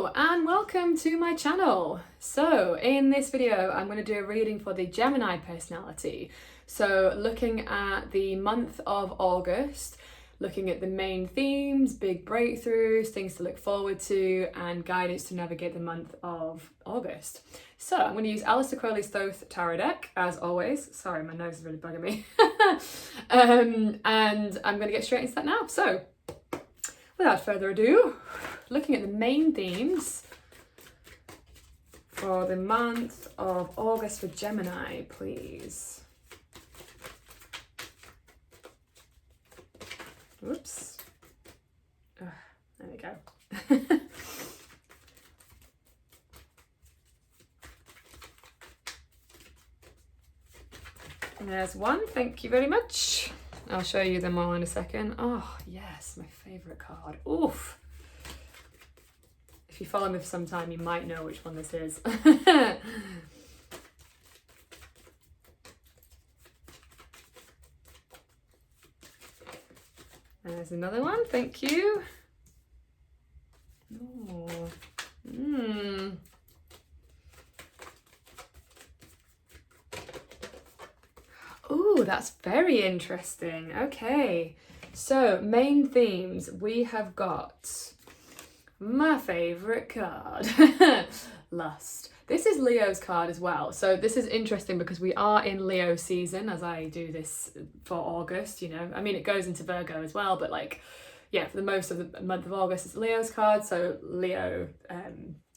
Hello and welcome to my channel. So in this video I'm going to do a reading for the Gemini personality. So looking at the month of August, looking at the main themes, big breakthroughs, things to look forward to, and guidance to navigate the month of August. So I'm going to use Aleister Crowley's Thoth Tarot Deck, as always. Sorry, my nose is really bugging me. And I'm going to get straight into that now. So without further ado, looking at the main themes for the month of August for Gemini, please. Whoops. There we go. There's one, thank you very much. I'll show you them all in a second. Oh, yes, my favourite card. Oof. If you follow me for some time, you might know which one this is. There's another one, thank you. Oh. Ooh, that's very interesting. Okay, so main themes, we have got my favourite card, Lust. This is Leo's card as well. So this is interesting because we are in Leo season as I do this for August, you know. I mean, it goes into Virgo as well, but like, yeah, for the most of the month of August, it's Leo's card. So Leo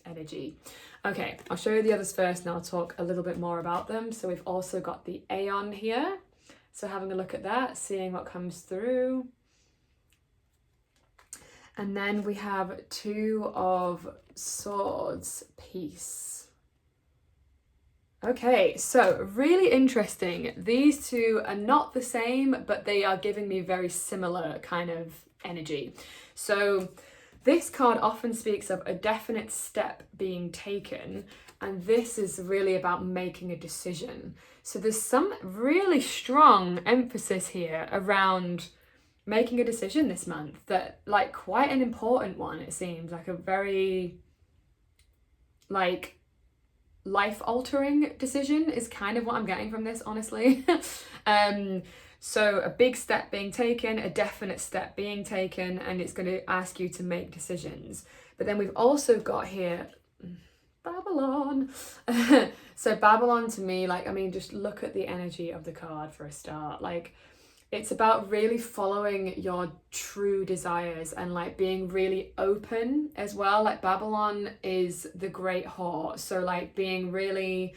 energy. Okay, I'll show you the others first and I'll talk a little bit more about them. So we've also got the Aeon here. So having a look at that, seeing what comes through. And then we have Two of Swords, Peace. Okay, so really interesting. These two are not the same, but they are giving me very similar kind of energy. So this card often speaks of a definite step being taken, and this is really about making a decision. So there's some really strong emphasis here around making a decision this month, that like quite an important one, it seems like a very like life-altering decision is kind of what I'm getting from this, honestly. So a big step being taken, a definite step being taken, and it's going to ask you to make decisions. But then we've also got here Babylon. So Babylon to me, like, I mean, just look at the energy of the card for a start. Like, it's about really following your true desires and like being really open as well. Like Babylon is the great whore. So like being really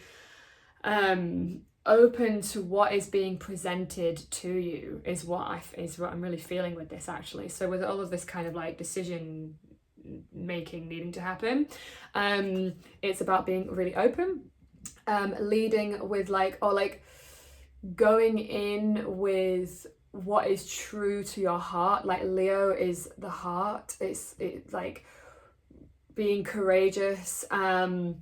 open to what is being presented to you is what I'm really feeling with this, actually. So with all of this kind of like decision making needing to happen, it's about being really open, leading with like, or like going in with what is true to your heart. Like Leo is the heart. It's like being courageous, and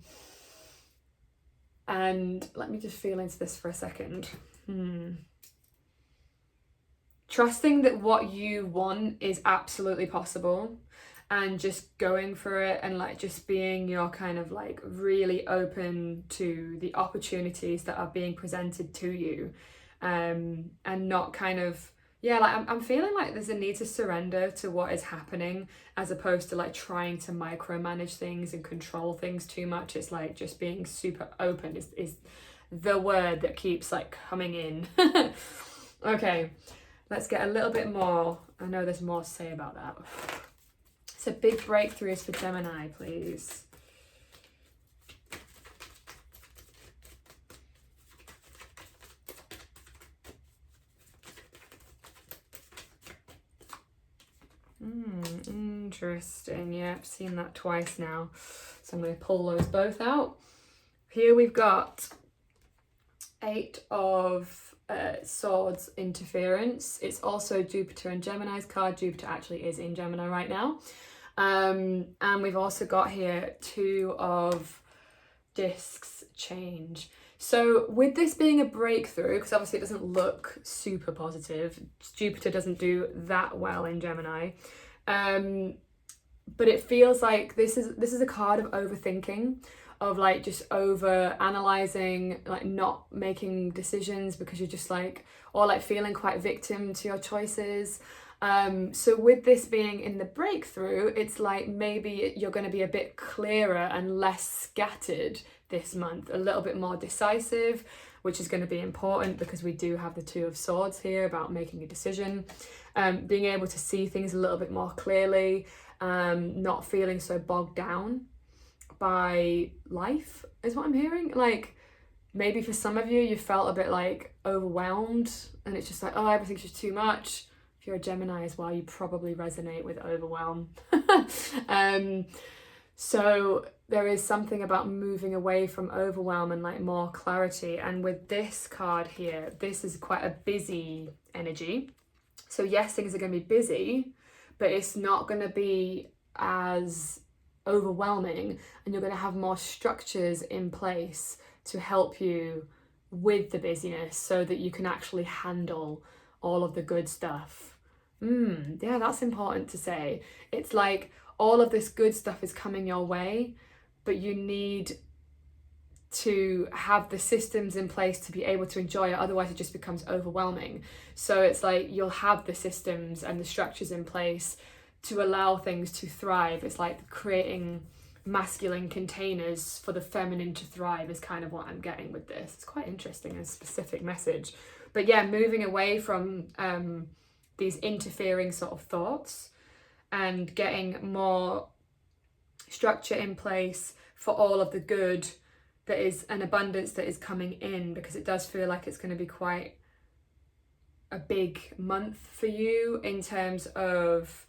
let me just feel into this for a second. Trusting that what you want is absolutely possible and just going for it, and like just being your kind of like really open to the opportunities that are being presented to you, and not kind of, yeah, like I'm feeling like there's a need to surrender to what is happening as opposed to like trying to micromanage things and control things too much. It's like just being super open is the word that keeps like coming in. Okay, let's get a little bit more. I know there's more to say about that. So big breakthroughs for Gemini, please. Interesting. Yeah, I've seen that twice now. So I'm going to pull those both out. Here we've got Eight of Swords, Interference. It's also Jupiter and Gemini's card. Jupiter actually is in Gemini right now. And we've also got here Two of Discs, Change. So with this being a breakthrough, because obviously it doesn't look super positive, Jupiter doesn't do that well in Gemini, but it feels like this is a card of overthinking, of like just over analyzing, like not making decisions because you're just like, or like feeling quite victim to your choices. So with this being in the breakthrough, it's like maybe you're going to be a bit clearer and less scattered this month, a little bit more decisive, which is going to be important because we do have the Two of Swords here about making a decision, being able to see things a little bit more clearly, not feeling so bogged down by life is what I'm hearing. Like maybe for some of you, you felt a bit like overwhelmed and it's just like, oh, everything's just too much. If you're a Gemini as well, you probably resonate with overwhelm. So there is something about moving away from overwhelm and like more clarity. And with this card here, this is quite a busy energy. So yes, things are going to be busy, but it's not going to be as overwhelming, and you're going to have more structures in place to help you with the busyness so that you can actually handle all of the good stuff. Yeah, that's important to say. It's like all of this good stuff is coming your way, but you need to have the systems in place to be able to enjoy it, otherwise it just becomes overwhelming. So it's like you'll have the systems and the structures in place to allow things to thrive. It's like creating masculine containers for the feminine to thrive is kind of what I'm getting with this. It's quite interesting and specific message. But yeah, moving away from these interfering sort of thoughts and getting more structure in place for all of the good that is an abundance that is coming in, because it does feel like it's going to be quite a big month for you in terms of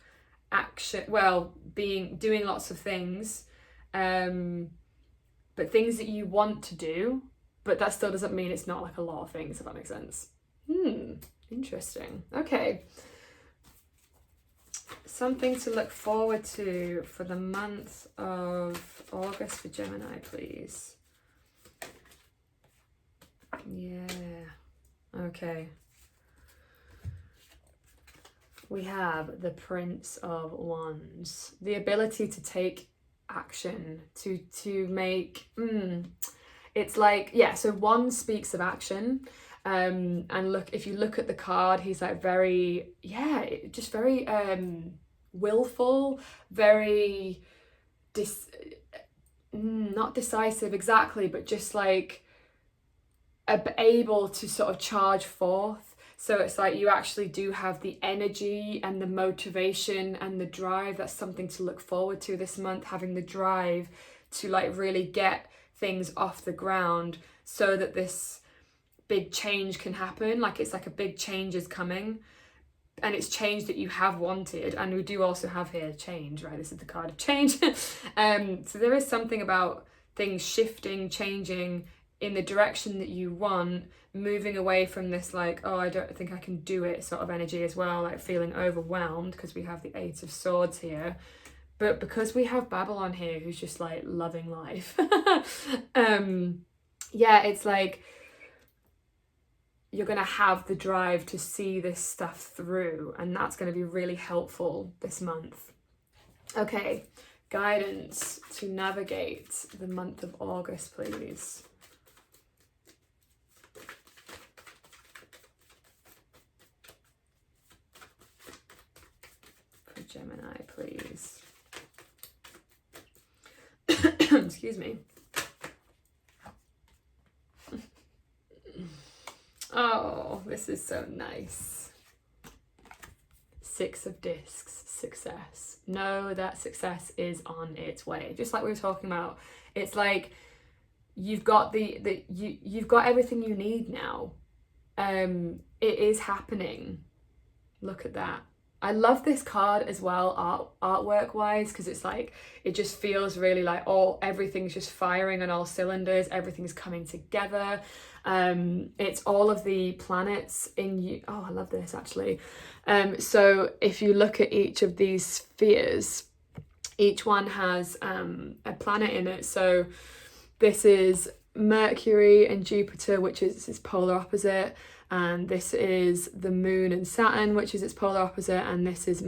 action, well, doing lots of things, but things that you want to do, but that still doesn't mean it's not like a lot of things, if that makes sense. Interesting. Okay, something to look forward to for the month of August for Gemini, please. Yeah, okay. We have the Prince of Wands, the ability to take action, to make, it's like, yeah, so Wands speaks of action, and look, if you look at the card, he's like very, yeah, just very willful, very not decisive exactly, but just like able to sort of charge forth. So it's like you actually do have the energy and the motivation and the drive. That's something to look forward to this month, having the drive to like really get things off the ground so that this big change can happen. Like it's like a big change is coming, and it's change that you have wanted. And we do also have here change, right? This is the card of change. So there is something about things shifting, changing in the direction that you want, moving away from this like, oh, I don't think I can do it sort of energy as well, like feeling overwhelmed, because we have the Eight of Swords here. But because we have Babylon here, who's just like loving life, yeah, it's like you're going to have the drive to see this stuff through, and that's going to be really helpful this month. Okay, guidance to navigate the month of August, please. For Gemini, please. Excuse me. Oh, this is so nice. Six of Discs, success. Know that success is on its way. Just like we were talking about, it's like you've got you've got everything you need now. It is happening. Look at that. I love this card as well, artwork wise, because it's like it just feels really like everything's just firing on all cylinders, everything's coming together. It's all of the planets in you. Oh, I love this actually. So if you look at each of these spheres, each one has a planet in it. So this is Mercury and Jupiter, which is its polar opposite, and this is the Moon and Saturn, which is its polar opposite, and this is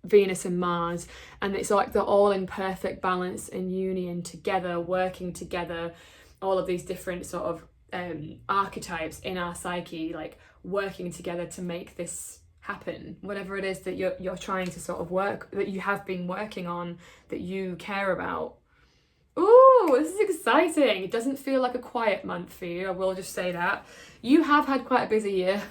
Venus and Mars, and it's like they're all in perfect balance and union together, working together, all of these different sort of archetypes in our psyche, like working together to make this happen, whatever it is that you're trying to sort of work, that you have been working on, that you care about. Ooh, this is exciting. It doesn't feel like a quiet month for you, I will just say that. You have had quite a busy year.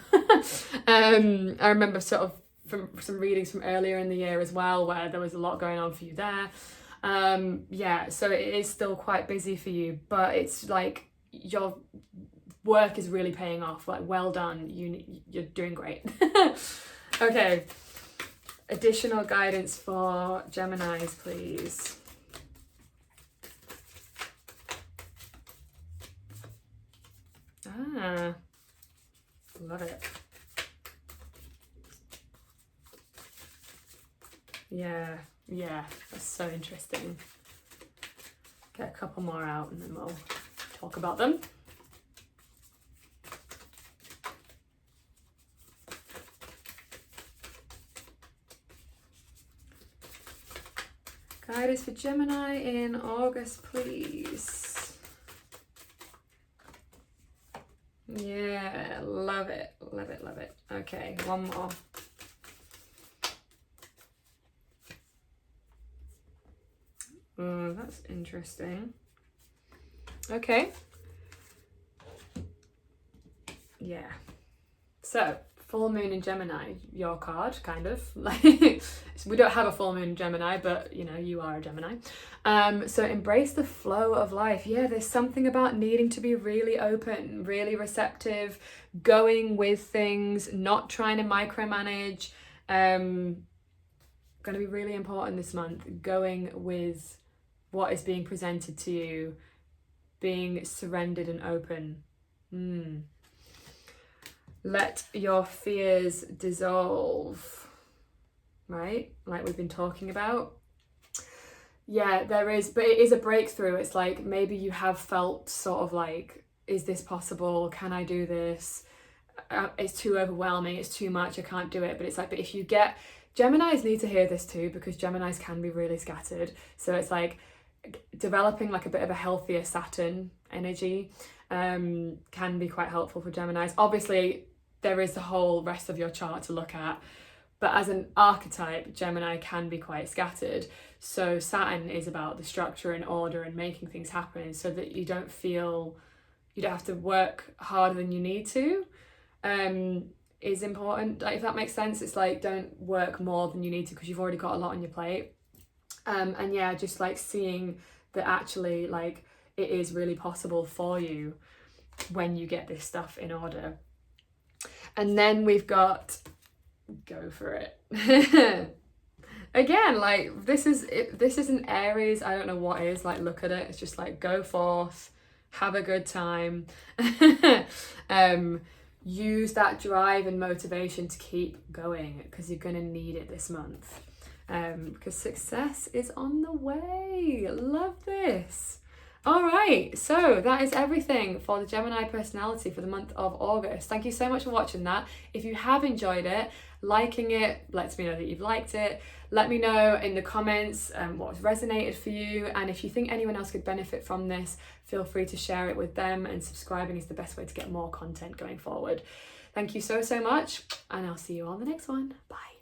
I remember sort of from some readings from earlier in the year as well, where there was a lot going on for you there. Yeah, so it is still quite busy for you, but it's like your work is really paying off. Like, well done, you're doing great. Okay, additional guidance for Geminis, please. Ah, love it. Yeah, that's so interesting. Get a couple more out and then we'll talk about them. Guidance for Gemini in August, please. Yeah, love it, love it, love it. Okay, one more. Oh, that's interesting. Okay. Yeah. So, full moon in Gemini, your card, kind of. Like, we don't have a full moon in Gemini, but you know, you are a Gemini. So embrace the flow of life. Yeah, there's something about needing to be really open, really receptive, going with things, not trying to micromanage. Going to be really important this month, going with what is being presented to you, being surrendered and open. Let your fears dissolve, right? Like we've been talking about. Yeah, there is, but it is a breakthrough. It's like maybe you have felt sort of like, is this possible? Can I do this? It's too overwhelming. It's too much. I can't do it. But it's like, but if you get, Geminis need to hear this too, because Geminis can be really scattered. So it's like developing like a bit of a healthier Saturn energy can be quite helpful for Geminis. Obviously, there is the whole rest of your chart to look at, but as an archetype, Gemini can be quite scattered. So Saturn is about the structure and order and making things happen so that you don't feel you don't have to work harder than you need to. Is important, like, if that makes sense. It's like, don't work more than you need to because you've already got a lot on your plate. And yeah, just like seeing that actually like it is really possible for you when you get this stuff in order. And then we've got, go for it. Again, like this isn't Aries, I don't know what is, like look at it, it's just like go forth, have a good time. Use that drive and motivation to keep going because you're gonna need it this month. Because success is on the way. Love this. All right, so that is everything for the Gemini personality for the month of August. Thank you so much for watching that. If you have enjoyed it, liking it lets me know that you've liked it. Let me know in the comments what's resonated for you, and if you think anyone else could benefit from this, feel free to share it with them, and subscribing is the best way to get more content going forward. Thank you so much, and I'll see you on the next one. Bye.